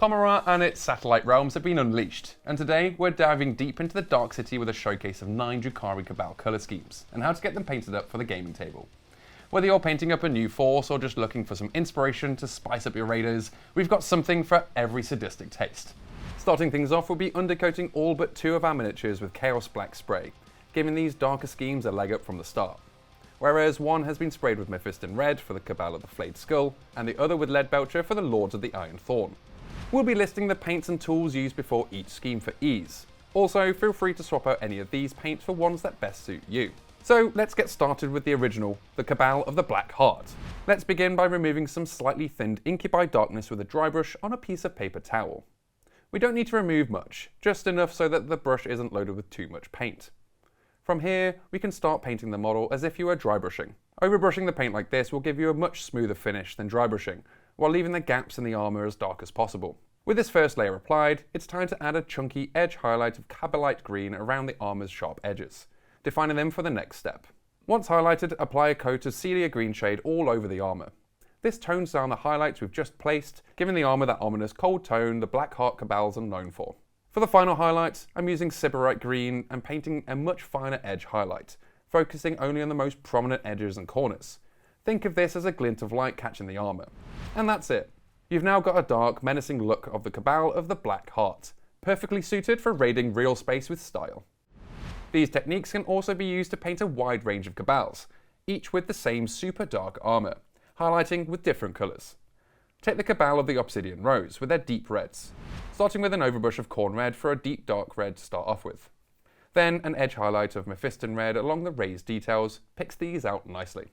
Tomura and its satellite realms have been unleashed, and today we're diving deep into the Dark City with a showcase of 9 Drukhari Cabal colour schemes, and how to get them painted up for the gaming table. Whether you're painting up a new force or just looking for some inspiration to spice up your raiders, we've got something for every sadistic taste. Starting things off, we'll be undercoating all but 2 of our miniatures with Chaos Black spray, giving these darker schemes a leg up from the start. Whereas one has been sprayed with Mephiston Red for the Cabal of the Flayed Skull, and the other with Leadbelcher for the Lords of the Iron Thorn. We'll be listing the paints and tools used before each scheme for ease. Also, feel free to swap out any of these paints for ones that best suit you. So let's get started with the original, the Cabal of the Black Heart. Let's begin by removing some slightly thinned Incubi Darkness with a dry brush on a piece of paper towel. We don't need to remove much, just enough so that the brush isn't loaded with too much paint. From here, we can start painting the model as if you were dry brushing. Overbrushing the paint like this will give you a much smoother finish than dry brushing, while leaving the gaps in the armour as dark as possible. With this first layer applied, it's time to add a chunky edge highlight of Cabalite Green around the armour's sharp edges, defining them for the next step. Once highlighted, apply a coat of Celia Green shade all over the armour. This tones down the highlights we've just placed, giving the armour that ominous cold tone the Black Heart Cabals are known for. For the final highlight, I'm using Sybarite Green and painting a much finer edge highlight, focusing only on the most prominent edges and corners. Think of this as a glint of light catching the armour. And that's it. You've now got a dark, menacing look of the Cabal of the Black Heart, perfectly suited for raiding real space with style. These techniques can also be used to paint a wide range of Cabals, each with the same super dark armour, highlighting with different colours. Take the Cabal of the Obsidian Rose with their deep reds, starting with an overbrush of Khorne Red for a deep dark red to start off with. Then an edge highlight of Mephiston Red along the raised details picks these out nicely.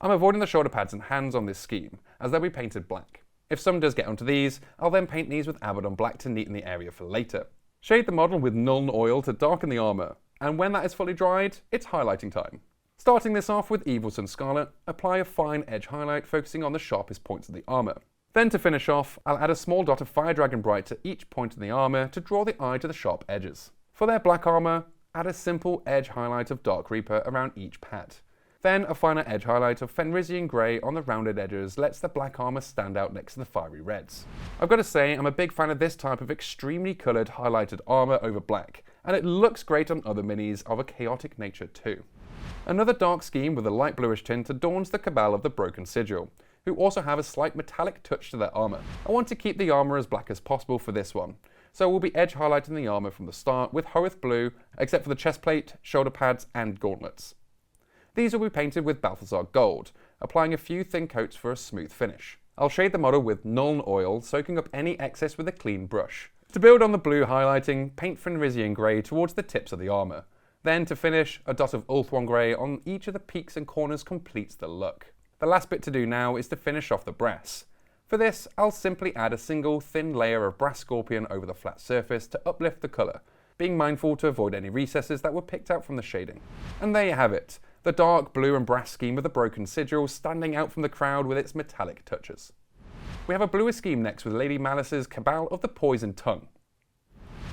I'm avoiding the shoulder pads and hands on this scheme, as they'll be painted black. If some does get onto these, I'll then paint these with Abaddon Black to neaten the area for later. Shade the model with Nuln Oil to darken the armour, and when that is fully dried, it's highlighting time. Starting this off with Evilson Scarlet, apply a fine edge highlight focusing on the sharpest points of the armour. Then to finish off, I'll add a small dot of Fire Dragon Bright to each point in the armour to draw the eye to the sharp edges. For their black armour, add a simple edge highlight of Dark Reaper around each pad. Then a finer edge highlight of Fenrisian Grey on the rounded edges lets the black armour stand out next to the fiery reds. I've got to say, I'm a big fan of this type of extremely coloured highlighted armour over black, and it looks great on other minis of a chaotic nature too. Another dark scheme with a light bluish tint adorns the Cabal of the Broken Sigil, who also have a slight metallic touch to their armour. I want to keep the armour as black as possible for this one, so we'll be edge highlighting the armour from the start with Hoeth Blue, except for the chest plate, shoulder pads and gauntlets. These will be painted with Balthazar Gold, applying a few thin coats for a smooth finish. I'll shade the model with Nuln Oil, soaking up any excess with a clean brush. To build on the blue highlighting, paint Fenrisian Grey towards the tips of the armour. Then to finish, a dot of Ulthuan Grey on each of the peaks and corners completes the look. The last bit to do now is to finish off the brass. For this, I'll simply add a single thin layer of Brass Scorpion over the flat surface to uplift the colour, being mindful to avoid any recesses that were picked out from the shading. And there you have it, the dark blue and brass scheme of the Broken Sigil standing out from the crowd with its metallic touches. We have a bluer scheme next with Lady Malice's Cabal of the Poisoned Tongue.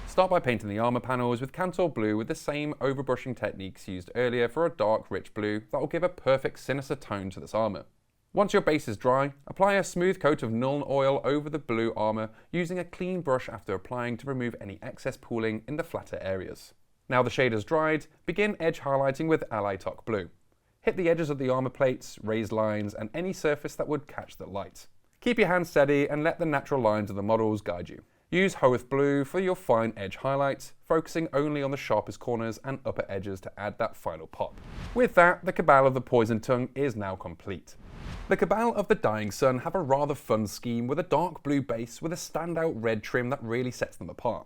Start by painting the armour panels with Kantor Blue with the same overbrushing techniques used earlier for a dark rich blue that will give a perfect sinister tone to this armour. Once your base is dry, apply a smooth coat of Nuln Oil over the blue armour using a clean brush after applying to remove any excess pooling in the flatter areas. Now the shade is dried, begin edge highlighting with Alaitok Blue. Hit the edges of the armour plates, raised lines and any surface that would catch the light. Keep your hands steady and let the natural lines of the models guide you. Use Hoeth Blue for your fine edge highlights, focusing only on the sharpest corners and upper edges to add that final pop. With that, the Cabal of the Poisoned Tongue is now complete. The Cabal of the Dying Sun have a rather fun scheme with a dark blue base with a standout red trim that really sets them apart.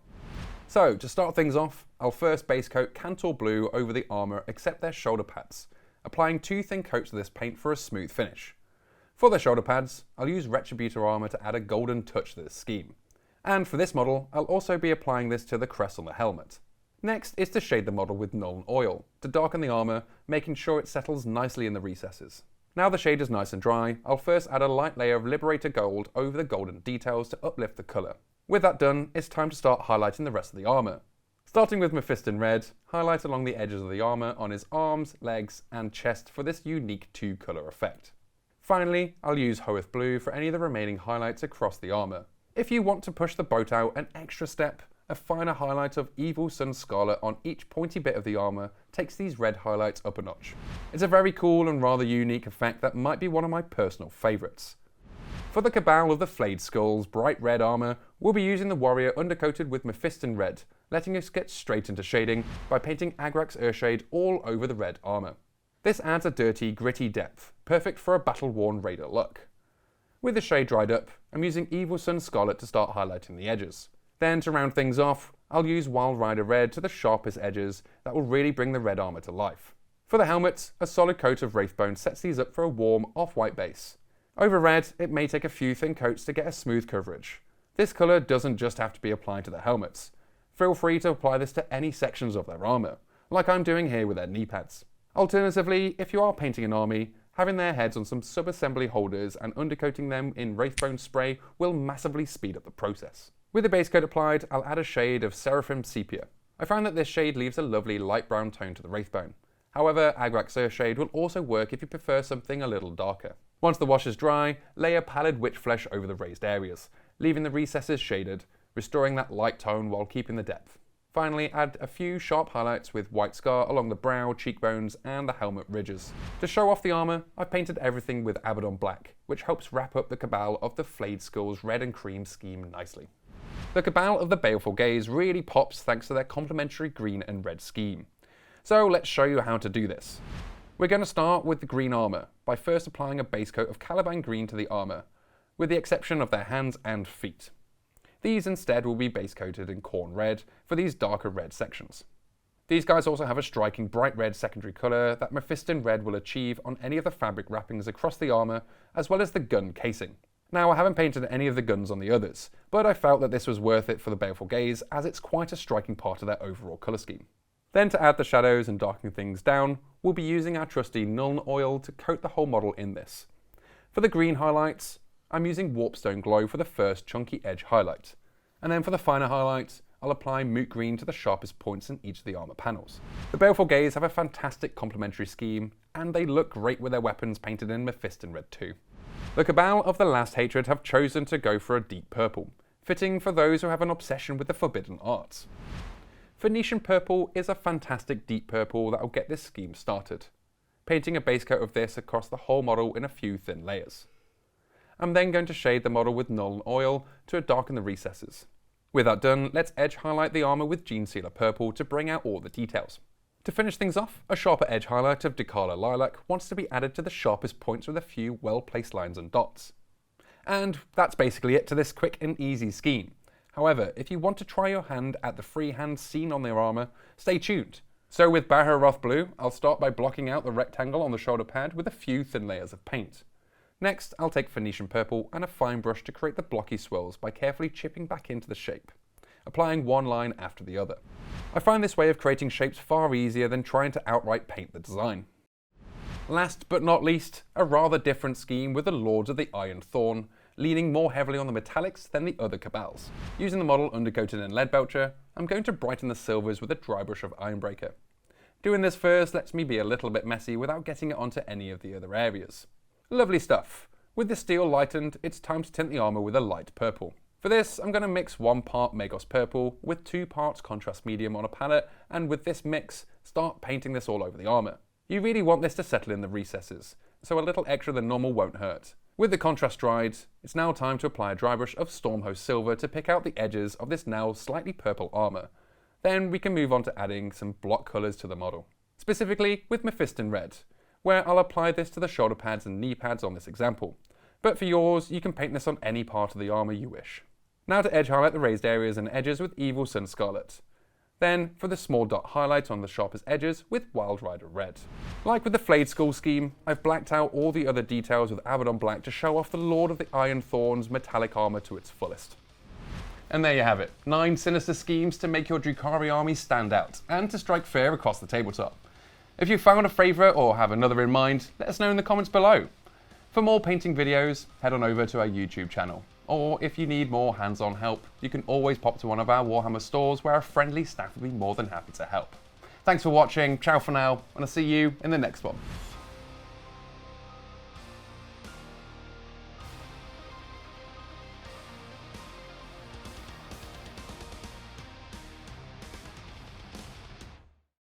So, to start things off, I'll first base coat Kantor Blue over the armour except their shoulder pads, applying 2 thin coats of this paint for a smooth finish. For their shoulder pads, I'll use Retributor armour to add a golden touch to this scheme. And for this model, I'll also be applying this to the crest on the helmet. Next is to shade the model with Nuln Oil, to darken the armour, making sure it settles nicely in the recesses. Now the shade is nice and dry, I'll first add a light layer of Liberator Gold over the golden details to uplift the colour. With that done, it's time to start highlighting the rest of the armour. Starting with Mephiston Red, highlight along the edges of the armour on his arms, legs and chest for this unique 2-colour effect. Finally, I'll use Hoeth Blue for any of the remaining highlights across the armour. If you want to push the boat out an extra step, a finer highlight of Evil Sunz Scarlet on each pointy bit of the armour takes these red highlights up a notch. It's a very cool and rather unique effect that might be one of my personal favourites. For the Cabal of the Flayed Skull's bright red armour, we'll be using the Warrior undercoated with Mephiston Red, letting us get straight into shading by painting Agrax Earthshade all over the red armour. This adds a dirty, gritty depth, perfect for a battle-worn raider look. With the shade dried up, I'm using Evil Sunz Scarlet to start highlighting the edges. Then, to round things off, I'll use Wild Rider Red to the sharpest edges that will really bring the red armour to life. For the helmets, a solid coat of Wraithbone sets these up for a warm, off-white base. Over red, it may take a few thin coats to get a smooth coverage. This colour doesn't just have to be applied to the helmets. Feel free to apply this to any sections of their armour, like I'm doing here with their knee pads. Alternatively, if you are painting an army, having their heads on some sub-assembly holders and undercoating them in Wraithbone spray will massively speed up the process. With the base coat applied, I'll add a shade of Seraphim Sepia. I found that this shade leaves a lovely light brown tone to the Wraithbone. However, Agrax Earthshade will also work if you prefer something a little darker. Once the wash is dry, lay a pallid witch flesh over the raised areas, leaving the recesses shaded, restoring that light tone while keeping the depth. Finally, add a few sharp highlights with white scar along the brow, cheekbones, and the helmet ridges. To show off the armour, I've painted everything with Abaddon Black, which helps wrap up the Cabal of the Flayed Skull's red and cream scheme nicely. The Cabal of the Baleful Gaze really pops thanks to their complementary green and red scheme. So let's show you how to do this. We're going to start with the green armour, by first applying a base coat of Caliban Green to the armour, with the exception of their hands and feet. These instead will be base coated in Khorne Red for these darker red sections. These guys also have a striking bright red secondary colour that Mephiston Red will achieve on any of the fabric wrappings across the armour, as well as the gun casing. Now, I haven't painted any of the guns on the others, but I felt that this was worth it for the Baleful Gaze as it's quite a striking part of their overall colour scheme. Then, to add the shadows and darken things down, we'll be using our trusty Nuln Oil to coat the whole model in this. For the green highlights, I'm using Warpstone Glow for the first chunky edge highlight. And then for the finer highlights, I'll apply Moot Green to the sharpest points in each of the armour panels. The Baleful Gaze have a fantastic complementary scheme, and they look great with their weapons painted in Mephiston Red too. The Cabal of the Last Hatred have chosen to go for a deep purple, fitting for those who have an obsession with the forbidden arts. Phoenician Purple is a fantastic deep purple that will get this scheme started, painting a base coat of this across the whole model in a few thin layers. I'm then going to shade the model with Nuln Oil to darken the recesses. With that done, let's edge highlight the armour with Genesealer Purple to bring out all the details. To finish things off, a sharper edge highlight of Dekala Lilac wants to be added to the sharpest points with a few well-placed lines and dots. And that's basically it to this quick and easy scheme. However, if you want to try your hand at the freehand seen on their armour, stay tuned. So with Baharroth Blue, I'll start by blocking out the rectangle on the shoulder pad with a few thin layers of paint. Next, I'll take Phoenician Purple and a fine brush to create the blocky swirls by carefully chipping back into the shape, applying one line after the other. I find this way of creating shapes far easier than trying to outright paint the design. Last but not least, a rather different scheme with the Lords of the Iron Thorn, leaning more heavily on the metallics than the other Cabals. Using the model undercoated in Leadbelcher, I'm going to brighten the silvers with a dry brush of Ironbreaker. Doing this first lets me be a little bit messy without getting it onto any of the other areas. Lovely stuff. With the steel lightened, it's time to tint the armour with a light purple. For this, I'm going to mix 1 part Magos Purple with 2 parts Contrast Medium on a palette, and with this mix, start painting this all over the armour. You really want this to settle in the recesses, so a little extra than normal won't hurt. With the contrast dried, it's now time to apply a dry brush of Stormhost Silver to pick out the edges of this now slightly purple armour. Then we can move on to adding some block colours to the model, specifically with Mephiston Red, where I'll apply this to the shoulder pads and knee pads on this example. But for yours, you can paint this on any part of the armour you wish. Now to edge highlight the raised areas and edges with Evil Sunz Scarlet. Then for the small dot highlight on the sharpest edges with Wild Rider Red. Like with the Flayed Skull scheme, I've blacked out all the other details with Abaddon Black to show off the Lord of the Iron Thorn's metallic armour to its fullest. And there you have it, 9 sinister schemes to make your Drukhari army stand out, and to strike fear across the tabletop. If you found a favourite or have another in mind, let us know in the comments below. For more painting videos, head on over to our YouTube channel. Or if you need more hands-on help, you can always pop to one of our Warhammer stores where our friendly staff will be more than happy to help. Thanks for watching, ciao for now, and I'll see you in the next one.